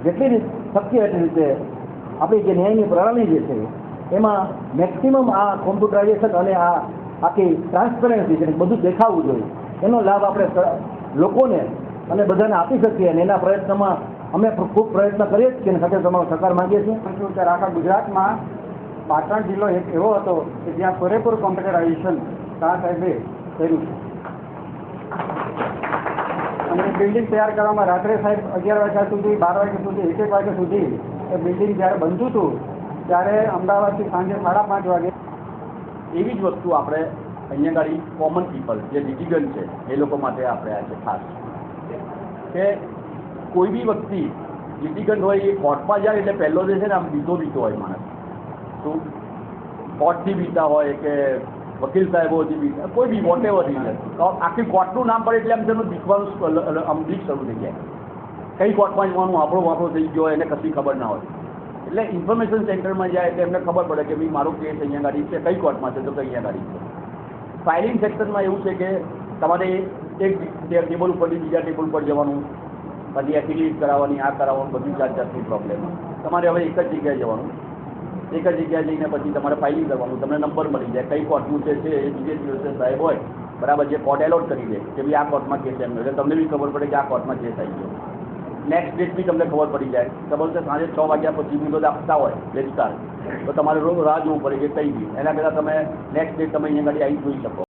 જેટલી શક્ય એટલી રીતે આપણી જે ન્યાયની પ્રણાલી જે છે એમાં મેક્સિમમ આ કોમ્પ્યુટરાઇઝેશન અને આ આખી ટ્રાન્સપરન્સી છે બધું દેખાવું જોઈએ, એનો લાભ આપણે લોકોને અને બધાને આપી શકીએ. અને એના પ્રયત્નમાં અમે ખૂબ પ્રયત્ન કરીએ જ છીએ અને સાથે તમારો સહકાર માંગીએ છીએ. ત્યારે આખા ગુજરાતમાં પાટણ જિલ્લો એક એવો હતો કે જ્યાં પૂરેપૂરું કોમ્પ્યુટરાઇઝેશન શાહ સાહેબે કર્યું છે. અને બિલ્ડિંગ તૈયાર કરવામાં રાત્રે સાહેબ 11 વાગ્યા સુધી 12 વાગ્યા સુધી 1 વાગ્યા સુધી એ બિલ્ડિંગ જ્યારે બનતું હતું ત્યારે અમદાવાદથી સાંજે 5:30 વાગે એવી જ વસ્તુ આપણે અહીંયા ગાડી કોમન પીપલ જે લિટિગન્ટ છે એ લોકો માટે આપણે આ છે ખાસ કે કોઈ બી વ્યક્તિ લિટિગન્ટ હોય એ કોર્ટમાં જાય એટલે પહેલો જે છે ને આમ બીતો હોય માણસ, શું કોર્ટથી બીતા હોય કે વકીલ સાહેબોથી બીતા, કોઈ બી વોટ એવર રીઝન, આખી કોર્ટનું નામ પડે એટલે આમ તેનું બીકવાનું આમ બીક શરૂ થઈ જાય. કઈ કોર્ટમાં જવાનું વાપરો થઈ ગયો એને કશી ખબર ના હોય. એટલે ઇન્ફોર્મેશન સેન્ટરમાં જાય એટલે એમને ખબર પડે કે ભાઈ મારો કેસ અહીંયા ગાડી છે, કઈ કોર્ટમાં છે તો કઈ અહીંયા ગાડી છે. ફાઇલિંગ સેક્શનમાં એવું છે કે તમારે એક ટેબલ ઉપરથી બીજા ટેબલ ઉપર જવાનું, પછી એફિડેવિટ કરાવવાની, આ કરાવવાનું, બધી જાતની પ્રોબ્લેમ. તમારે હવે એક જ જગ્યાએ જવાનું, એક જ જગ્યાએ જઈને પછી તમારે ફાઇલિંગ કરવાનું, તમને નંબર મળી જાય કઈ કોર્ટનું છે એ બીજે દિવસે સાહેબ હોય બરાબર જે કોર્ટ એલોટ કરી દે કે ભાઈ આ કોર્ટમાં કેસ એમનો, એટલે તમને બી ખબર પડે કે આ કોર્ટમાં કેસ આવી ગયો. નેક્સ્ટ ડેટ બી તમને ખબર પડી જાય. ખબર છે સાંજે 6 વાગ્યા પછી વિરોધ આપતા હોય રજિસ્ટ્રાર તો તમારે રોજ રાહ જોવું પડે કે કઈ બી, એના કરતાં તમે નેક્સ્ટ ડેટ તમે અહીંયા ગાડી આવી જોઈ શકો.